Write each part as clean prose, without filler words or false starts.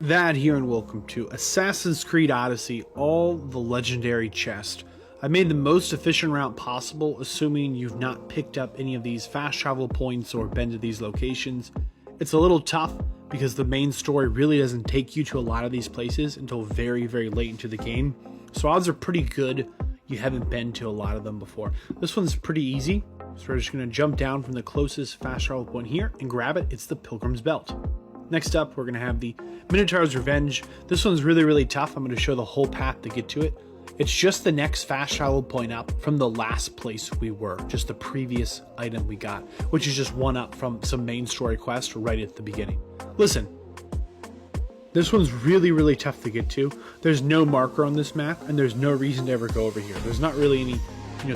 Vadd here, and welcome to Assassin's Creed Odyssey, all the legendary chest. I made the most efficient route possible, assuming you've not picked up any of these fast travel points or been to these locations. It's a little tough because the main story really doesn't take you to a lot of these places until very, very late into the game. So odds are pretty good you haven't been to a lot of them before. This one's pretty easy, so we're just going to jump down from the closest fast travel point here and grab it. It's the Pilgrim's Belt. Next up, we're going to have the Minotaur's Revenge. This one's really, really tough. I'm going to show the whole path to get to it. It's just the next fast travel point up from the last place we were, just the previous item we got, which is just one up from some main story quest right at the beginning. Listen, this one's really, really tough to get to. There's no marker on this map, and there's no reason to ever go over here. There's not really any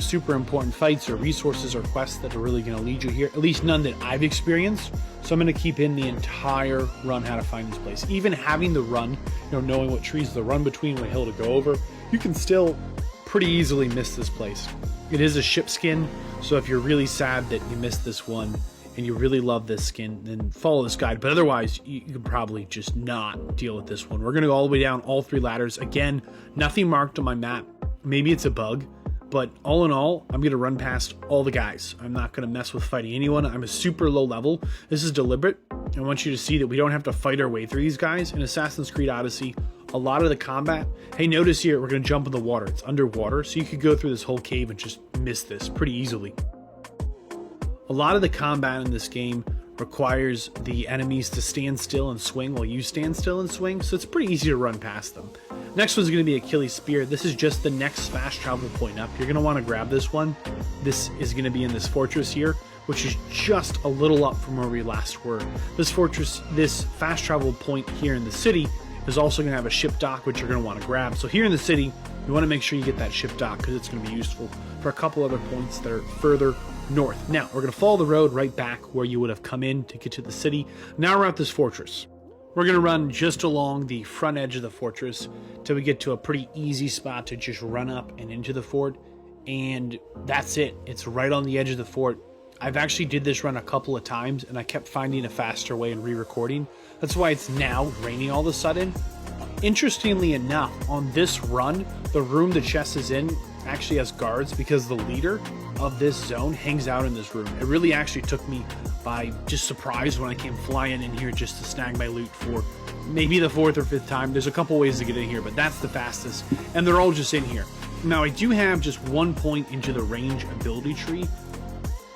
super important fights or resources or quests that are really going to lead you here, at least none that I've experienced. So I'm going to keep in the entire run how to find this place. Even having the run, knowing what trees to run between, what hill to go over, you can still pretty easily miss this place. It is a ship skin, so if you're really sad that you missed this one and you really love this skin, then follow this guide. But otherwise, you can probably just not deal with this one. We're going to go all the way down all three ladders. Again, nothing marked on my map. Maybe it's a bug. But all in all, I'm going to run past all the guys. I'm not going to mess with fighting anyone. I'm a super low level. This is deliberate. I want you to see that we don't have to fight our way through these guys. In Assassin's Creed Odyssey, a lot of the combat, hey, notice here, we're going to jump in the water. It's underwater, so you could go through this whole cave and just miss this pretty easily. A lot of the combat in this game requires the enemies to stand still and swing while you stand still and swing, so it's pretty easy to run past them. Next one's going to be Achilles' Spear. This is just the next fast travel point up. You're going to want to grab this one. This is going to be in this fortress here, which is just a little up from where we last were. This fortress, this fast travel point here in the city, is also going to have a ship dock, which you're going to want to grab. So here in the city, you want to make sure you get that ship dock because it's going to be useful for a couple other points that are further north. Now, we're going to follow the road right back where you would have come in to get to the city. Now we're at this fortress. We're going to run just along the front edge of the fortress till we get to a pretty easy spot to just run up and into the fort. And that's it. It's right on the edge of the fort. I've actually did this run a couple of times, and I kept finding a faster way and re-recording. That's why it's now raining all of a sudden. Interestingly enough, on this run, the room the chest is in actually has guards because the leader of this zone hangs out in this room. It really actually took me by just surprise when I came flying in here just to snag my loot for maybe the fourth or fifth time. There's a couple ways to get in here, but that's the fastest, and they're all just in here. Now, I do have just one point into the range ability tree.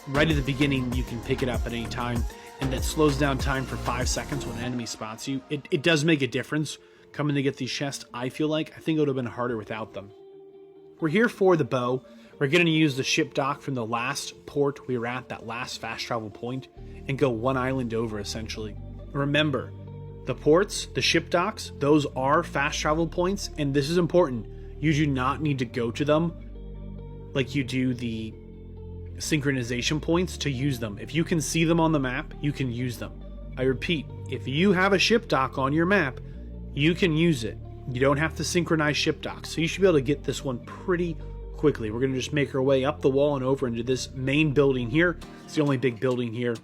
Right at the beginning, you can pick it up at any time, and that slows down time for 5 seconds when an enemy spots you. It does make a difference coming to get these chests, I feel like. I think it would have been harder without them. We're here for the bow. We're going to use the ship dock from the last port we were at, that last fast travel point, and go one island over, essentially. Remember, the ports, the ship docks, those are fast travel points, and this is important. You do not need to go to them like you do the synchronization points to use them. If you can see them on the map, you can use them. I repeat, if you have a ship dock on your map, you can use it. You don't have to synchronize ship docks, so you should be able to get this one pretty quickly. We're going to just make our way up the wall and over into this main building here. It's the only big building here.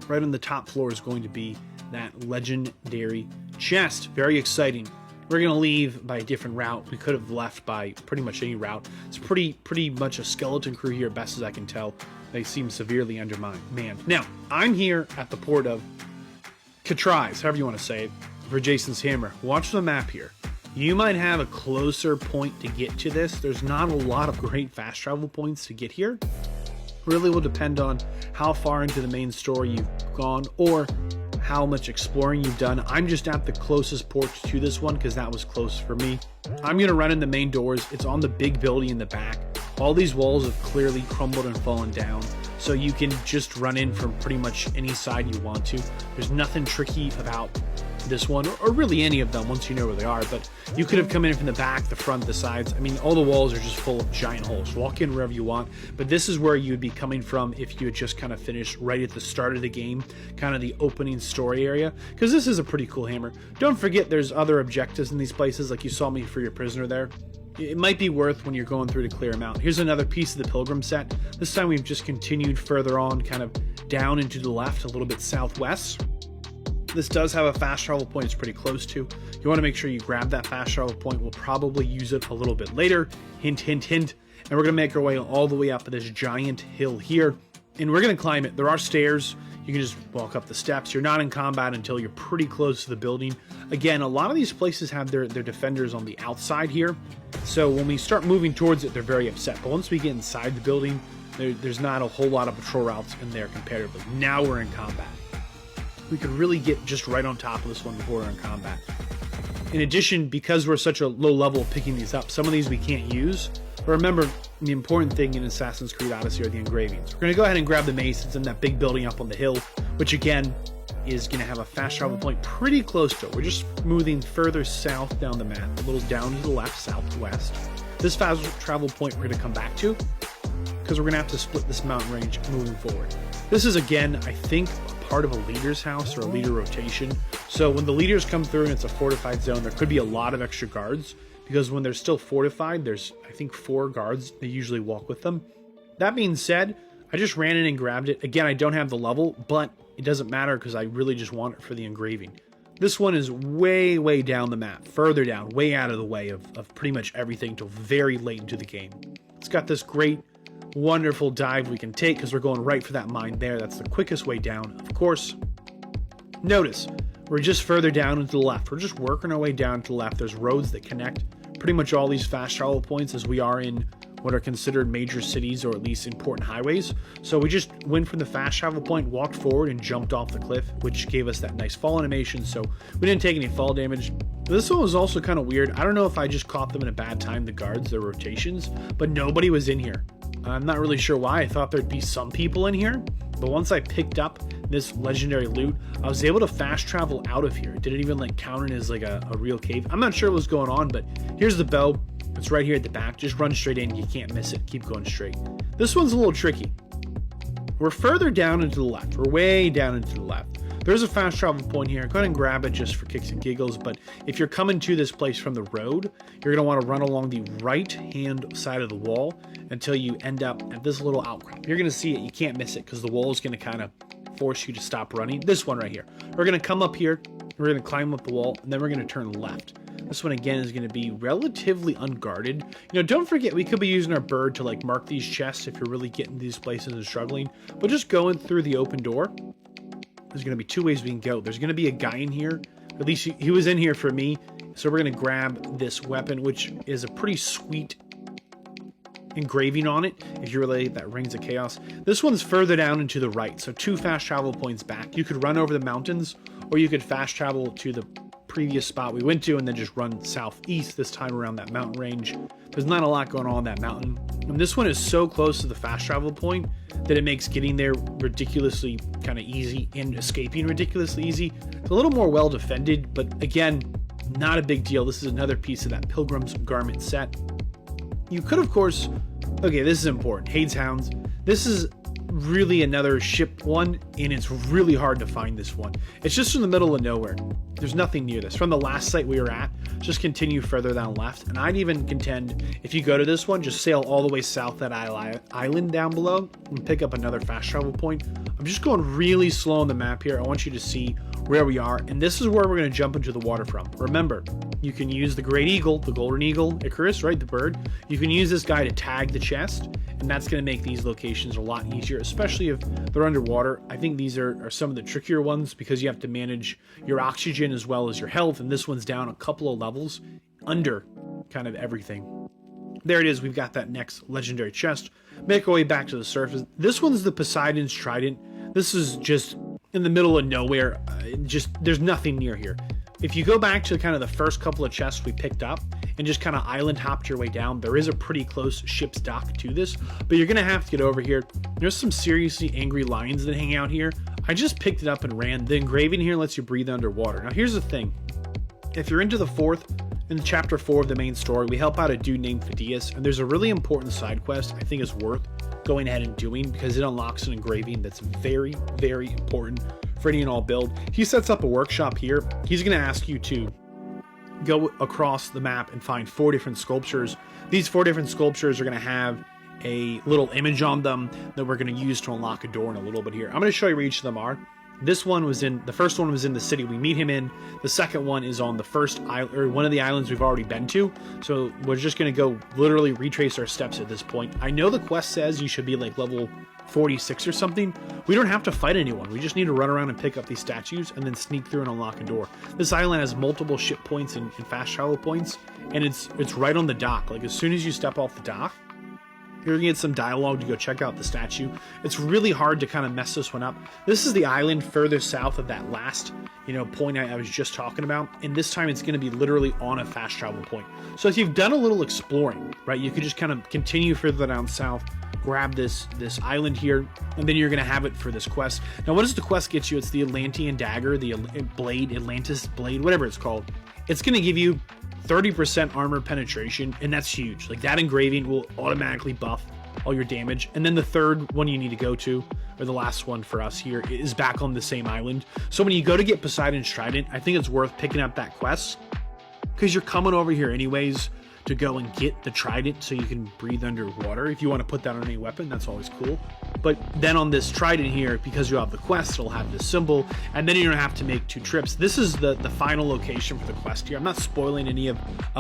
Right on the top floor is going to be that legendary chest. Very exciting. We're going to leave by a different route. We could have left by pretty much any route. It's pretty much a skeleton crew here, best as I can tell. They seem severely undermined. Man. Now, I'm here at the port of Catrice, however you want to say it, for Jason's hammer. Watch the map here. You might have a closer point to get to this. There's not a lot of great fast travel points to get here. Really will depend on how far into the main story you've gone or how much exploring you've done. I'm just at the closest port to this one because that was close for me. I'm going to run in the main doors. It's on the big building in the back. All these walls have clearly crumbled and fallen down, so you can just run in from pretty much any side you want to. There's nothing tricky about this one, or really any of them once you know where they are, but you could have come in from the back, the front, the sides. I mean, all the walls are just full of giant holes. Walk in wherever you want, but this is where you would be coming from if you had just kind of finished right at the start of the game, kind of the opening story area, because this is a pretty cool hammer. Don't forget there's other objectives in these places, like you saw me for your prisoner there. It might be worth when you're going through to clear them out. Here's another piece of the Pilgrim set. This time we've just continued further on, kind of down into the left, a little bit southwest. This does have a fast travel point it's pretty close to. You want to make sure you grab that fast travel point. We'll probably use it a little bit later. Hint, hint, hint. And we're going to make our way all the way up this giant hill here. And we're going to climb it. There are stairs. You can just walk up the steps. You're not in combat until you're pretty close to the building. Again, a lot of these places have their defenders on the outside here. So when we start moving towards it, they're very upset. But once we get inside the building, there's not a whole lot of patrol routes in there comparatively. Now we're in combat. We could really get just right on top of this one before we're in combat. In addition, because we're such a low level of picking these up, some of these we can't use. But remember, the important thing in Assassin's Creed Odyssey are the engravings. We're going to go ahead and grab the Mace. It's in that big building up on the hill, which again is going to have a fast travel point pretty close to it. We're just moving further south down the map, a little down to the left, southwest. This fast travel point we're going to come back to, because we're going to have to split this mountain range moving forward. This is, again, I think, a part of a leader's house or a leader rotation. So when the leaders come through and it's a fortified zone, there could be a lot of extra guards, because when they're still fortified, there's, I think, 4 guards. They usually walk with them. That being said, I just ran in and grabbed it. Again, I don't have the level, but it doesn't matter because I really just want it for the engraving. This one is way, way down the map, further down, way out of the way of pretty much everything till very late into the game. It's got this great, wonderful dive we can take because we're going right for that mine there. That's the quickest way down, of course. Notice, we're just further down and to the left. We're just working our way down to the left. There's roads that connect pretty much all these fast travel points as we are in what are considered major cities or at least important highways. So we just went from the fast travel point, walked forward, and jumped off the cliff, which gave us that nice fall animation. So we didn't take any fall damage. This one was also kind of weird. I don't know if I just caught them in a bad time, the guards, their rotations, but nobody was in here. I'm not really sure why. I thought there'd be some people in here, but once I picked up this legendary loot, I was able to fast travel out of here. It didn't even like count it as like a real cave. I'm not sure what's going on, but here's the bow. It's right here at the back. Just run straight in. You can't miss it. Keep going straight. This one's a little tricky. We're further down into the left. We're way down into the left. There's a fast travel point here. Go ahead and grab it just for kicks and giggles. But if you're coming to this place from the road, you're going to want to run along the right-hand side of the wall until you end up at this little outcrop. You're going to see it. You can't miss it because the wall is going to kind of force you to stop running. This one right here. We're going to come up here. We're going to climb up the wall, and then we're going to turn left. This one, again, is going to be relatively unguarded. You know, don't forget, we could be using our bird to, like, mark these chests if you're really getting these places and struggling. But just going through the open door, there's going to be 2 ways we can go. There's going to be a guy in here. At least he was in here for me. So we're going to grab this weapon, which is a pretty sweet engraving on it, if you relate that Rings of Chaos. This one's further down and to the right, so 2 fast travel points back. You could run over the mountains, or you could fast travel to the previous spot we went to and then just run southeast this time around that mountain range. There's not a lot going on that mountain. And this one is so close to the fast travel point that it makes getting there ridiculously kind of easy and escaping ridiculously easy. It's a little more well defended, but again, not a big deal. This is another piece of that Pilgrim's garment set. You could, of course, okay, this is important. Hades Hounds. This is really another ship one, and it's really hard to find this one. It's just in the middle of nowhere. There's nothing near this. From the last site we were at, just continue further down left, and I'd even contend, if you go to this one, just sail all the way south that island down below and pick up another fast travel point. I'm just going really slow on the map here. I want you to see where we are, and this is where we're going to jump into the water from. Remember, you can use the Great Eagle, the Golden Eagle, Icarus, right, the bird. You can use this guy to tag the chest, and that's going to make these locations a lot easier, especially if they're underwater. I think these are some of the trickier ones because you have to manage your oxygen as well as your health, and this one's down a couple of levels under kind of everything. There it is. We've got that next legendary chest. Make our way back to the surface. This one's the Poseidon's Trident. This is just in the middle of nowhere. There's nothing near here. If you go back to kind of the first couple of chests we picked up and just kind of island hopped your way down, there is a pretty close ship's dock to this, but you're going to have to get over here. There's some seriously angry lions that hang out here. I just picked it up and ran. The engraving here lets you breathe underwater. Now here's the thing. If you're into the in chapter 4 of the main story, we help out a dude named Phidias, and there's a really important side quest I think is worth going ahead and doing because it unlocks an engraving that's very, very important for any and all build. He sets up a workshop here. He's going to ask you to go across the map and find 4 different sculptures. These 4 different sculptures are going to have a little image on them that we're going to use to unlock a door in a little bit here. I'm going to show you where each of them are. This one was in, the first one was in the city we meet him in. The second one is on the first island, or one of the islands we've already been to. So we're just going to go literally retrace our steps at this point. I know the quest says you should be like level 46 or something. We don't have to fight anyone. We just need to run around and pick up these statues and then sneak through and unlock a door. This island has multiple ship points and fast travel points, and it's right on the dock. Like as soon as you step off the dock, you're gonna get some dialogue to go check out the statue. It's really hard to kind of mess this one up. This is the island further south of that last, point I was just talking about. And this time it's gonna be literally on a fast travel point. So if you've done a little exploring, right, you could just kind of continue further down south, grab this island here, and then you're gonna have it for this quest. Now, what does the quest get you? It's the Atlantean Dagger, the blade, Atlantis blade, whatever it's called. It's gonna give you 30% armor penetration, and that's huge. Like that engraving will automatically buff all your damage. And then the third one you need to go to, or the last one for us here, is back on the same island. So when you go to get Poseidon's Trident, I think it's worth picking up that quest, because you're coming over here anyways to go and get the Trident so you can breathe underwater. If you want to put that on any weapon, that's always cool. But then on this Trident here, because you have the quest, it'll have this symbol, and then you don't have to make 2 trips. This is the final location for the quest here. I'm not spoiling any of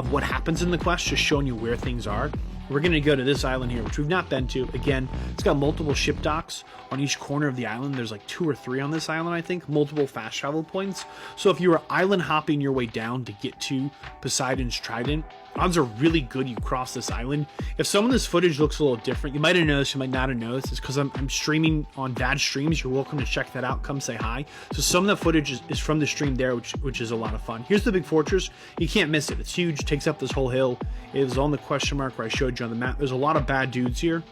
what happens in the quest, just showing you where things are. We're going to go to this island here, which we've not been to. Again, it's got multiple ship docks on each corner of the island. There's like 2 or 3 on this island, I think. Multiple fast travel points. So if you were island hopping your way down to get to Poseidon's Trident, odds are really good you cross this island. If some of this footage looks a little different, you might have noticed, you might not have noticed. It's because I'm streaming on Vadd streams. You're welcome to check that out. Come say hi. So some of the footage is from the stream there, which is a lot of fun. Here's the big fortress. You can't miss it. It's huge. Takes up this whole hill. It is on the question mark where I showed you on the map. There's a lot of bad dudes here.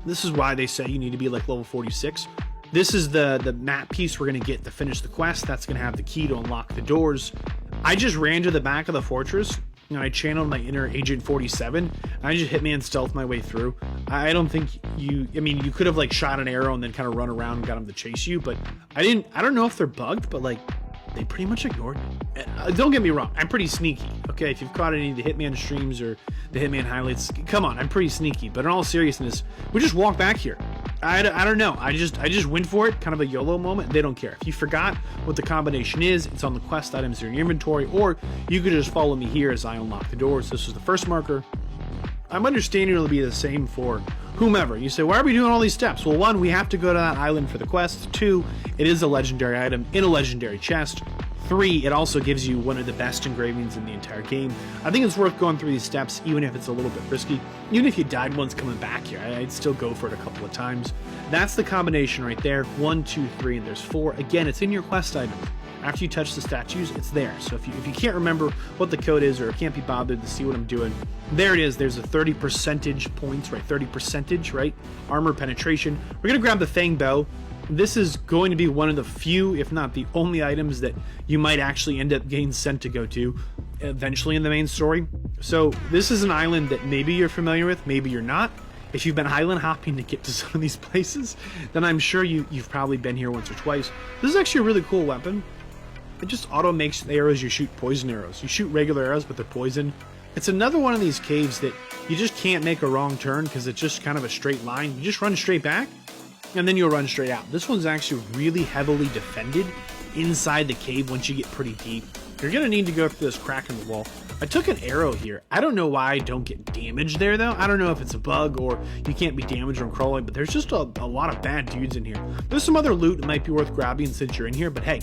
This is why they say you need to be like level 46. This is the map piece we're going to get to finish the quest. That's going to have the key to unlock the doors. I just ran to the back of the fortress, and I channeled my inner Agent 47, and I just hitman stealth my way through. I don't think you could have like shot an arrow and then kind of run around and got them to chase you, but I don't know if they're bugged, but like they pretty much ignored me. Don't get me wrong, I'm pretty sneaky. Okay, if you've caught any of the Hitman streams or the Hitman highlights, come on, I'm pretty sneaky. But in all seriousness, we just walk back here. I don't know. I just went for it, kind of a YOLO moment. They don't care. If you forgot what the combination is, it's on the quest items in your inventory, or you could just follow me here as I unlock the doors. This is the first marker. I'm understanding it'll be the same for whomever. You say, why are we doing all these steps? Well, 1, we have to go to that island for the quest. 2, it is a legendary item in a legendary chest. 3, it also gives you one of the best engravings in the entire game. I think it's worth going through these steps, even if it's a little bit risky. Even if you died once coming back here, I'd still go for it a couple of times. That's the combination right there. 1, 2, 3, and there's 4. Again, it's in your quest item. After you touch the statues, it's there. So if you can't remember what the code is, or can't be bothered to see what I'm doing, there it is. There's a 30 percentage points, right? 30 percentage, right? Armor penetration. We're going to grab the Fanged Bow. This is going to be one of the few, if not the only items that you might actually end up getting sent to go to eventually in the main story. So this is an island that maybe you're familiar with, maybe you're not. If you've been island hopping to get to some of these places, then I'm sure you've probably been here once or twice. This is actually a really cool weapon. It just auto makes the arrows you shoot poison arrows. You shoot regular arrows, but they're poison. It's another one of these caves that you just can't make a wrong turn because it's just kind of a straight line. You just run straight back, and then you'll run straight out. This one's actually really heavily defended inside the cave once you get pretty deep. You're going to need to go through this crack in the wall. I took an arrow here. I don't know why I don't get damaged there, though. I don't know if it's a bug or you can't be damaged from crawling, but there's just a lot of bad dudes in here. There's some other loot that might be worth grabbing since you're in here, but hey,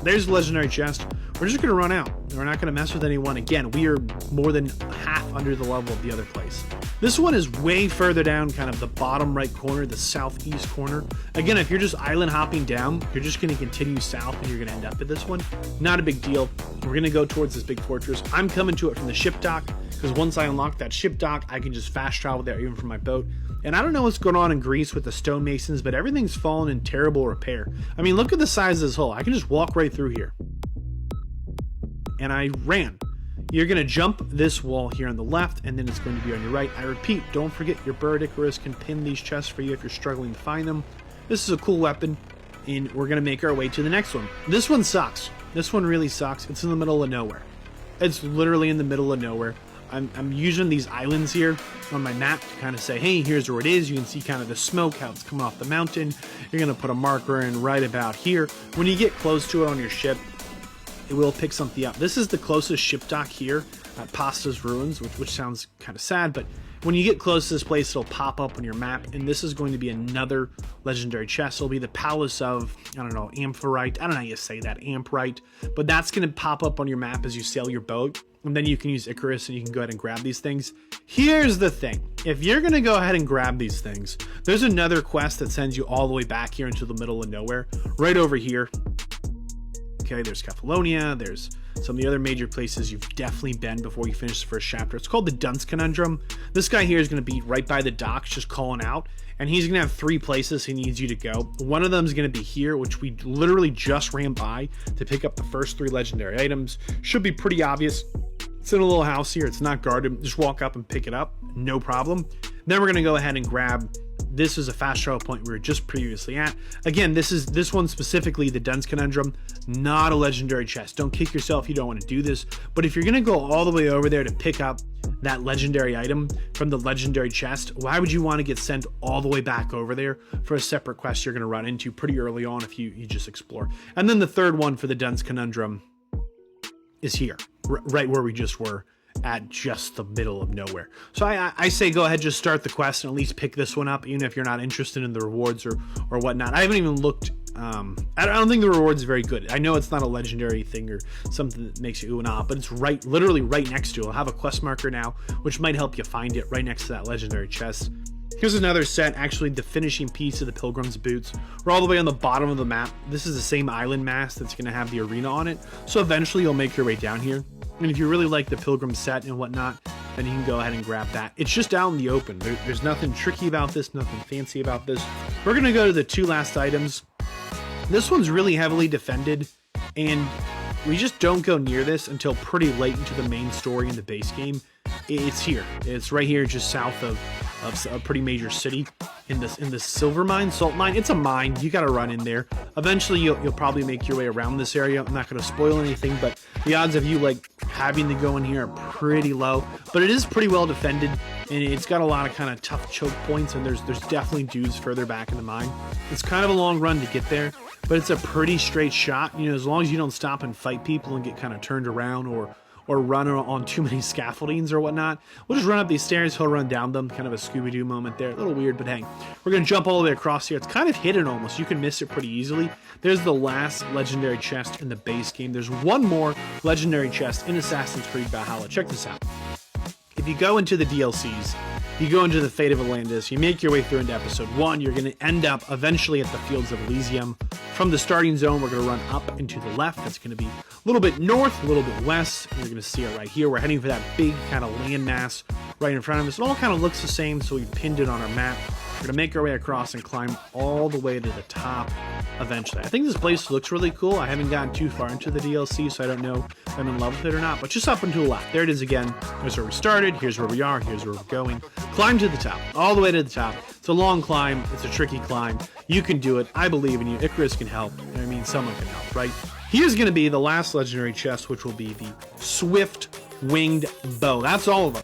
there's the legendary chest. We're just going to run out. We're not going to mess with anyone. Again, we are more than half under the level of the other place. This one is way further down, kind of the bottom right corner, the southeast corner. Again, if you're just island hopping down, you're just going to continue south and you're going to end up at this one. Not a big deal. We're going to go towards this big fortress. I'm coming to it from the ship dock because once I unlock that ship dock, I can just fast travel there even from my boat. And I don't know what's going on in Greece with the stonemasons, but everything's fallen in terrible repair. I mean, look at the size of this hole. I can just walk right through here. And I ran. You're going to jump this wall here on the left, and then it's going to be on your right. I repeat, don't forget your bird Icarus can pin these chests for you if you're struggling to find them. This is a cool weapon, and we're going to make our way to the next one. This one sucks. This one really sucks. It's in the middle of nowhere. It's literally in the middle of nowhere. I'm using these islands here on my map to kind of say, hey, here's where it is. You can see kind of the smoke, how it's coming off the mountain. You're going to put a marker in right about here. When you get close to it on your ship, it will pick something up. This is the closest ship dock here at Pasta's Ruins, which sounds kind of sad, but when you get close to this place, it'll pop up on your map, and this is going to be another legendary chest. It'll be the Palace of, I don't know, Amphitrite. I don't know how you say that, Amprite, but that's going to pop up on your map as you sail your boat, and then you can use Icarus, and you can go ahead and grab these things. Here's the thing. If you're going to go ahead and grab these things, there's another quest that sends you all the way back here into the middle of nowhere, right over here. Okay, there's Cephalonia, there's some of the other major places you've definitely been before you finish the first chapter. It's called the Dunce Conundrum. This guy here is going to be right by the docks just calling out, and he's going to have 3 places he needs you to go. One of them is going to be here, which we literally just ran by to pick up the first 3 legendary items. Should be pretty obvious. It's in a little house here. It's not guarded. Just walk up and pick it up. No problem. Then we're going to go ahead and grab... This is a fast travel point we were just previously at. Again, this one specifically, the Dunce Conundrum, not a legendary chest. Don't kick yourself if you don't want to do this. But if you're going to go all the way over there to pick up that legendary item from the legendary chest, why would you want to get sent all the way back over there for a separate quest you're going to run into pretty early on if you just explore? And then the third one for the Dunce Conundrum is here, right where we just were, at just the middle of nowhere. So I say go ahead, just start the quest and at least pick this one up, even if you're not interested in the rewards or whatnot. I haven't even looked. I don't think the rewards is very good. I know it's not a legendary thing or something that makes you ooh and ah, but it's literally right next to it. I'll have a quest marker now, which might help you find it right next to that legendary chest. Here's another set, actually the finishing piece of the Pilgrim's boots. We're all the way on the bottom of the map. This is the same island mass that's going to have the arena on it. So eventually you'll make your way down here. And if you really like the Pilgrim set and whatnot, then you can go ahead and grab that. It's just out in the open. There's nothing tricky about this, nothing fancy about this. We're going to go to the 2 last items. This one's really heavily defended, and we just don't go near this until pretty late into the main story in the base game. It's here. It's right here just south of a pretty major city in the silver mine, salt mine. It's a mine. You got to run in there. Eventually, you'll probably make your way around this area. I'm not going to spoil anything, but the odds of you like having to go in here are pretty low. But it is pretty well defended, and it's got a lot of kind of tough choke points, and there's definitely dudes further back in the mine. It's kind of a long run to get there, but it's a pretty straight shot. You know, as long as you don't stop and fight people and get kind of turned around or run on too many scaffoldings or whatnot. We'll just run up these stairs, he'll run down them. Kind of a Scooby-Doo moment there. A little weird, but hey. We're going to jump all the way across here. It's kind of hidden almost. You can miss it pretty easily. There's the last legendary chest in the base game. There's one more legendary chest in Assassin's Creed Valhalla. Check this out. If you go into the DLCs, you go into the Fate of Atlantis, you make your way through into episode 1, you're going to end up eventually at the Fields of Elysium. From the starting zone, we're going to run up and to the left. That's going to be a little bit north, a little bit west. You're going to see it right here. We're heading for that big kind of landmass right in front of us. It all kind of looks the same, so we've pinned it on our map. We're going to make our way across and climb all the way to the top eventually. I think this place looks really cool. I haven't gotten too far into the DLC, so I don't know if I'm in love with it or not. But just up and to the left. There it is again. Here's where we started. Here's where we are. Here's where we're going. Climb to the top. All the way to the top. It's a long climb. It's a tricky climb. You can do it. I believe in you. Icarus can help. I mean, someone can help, right? Here's going to be the last legendary chest, which will be the Swift Winged Bow. That's all of them.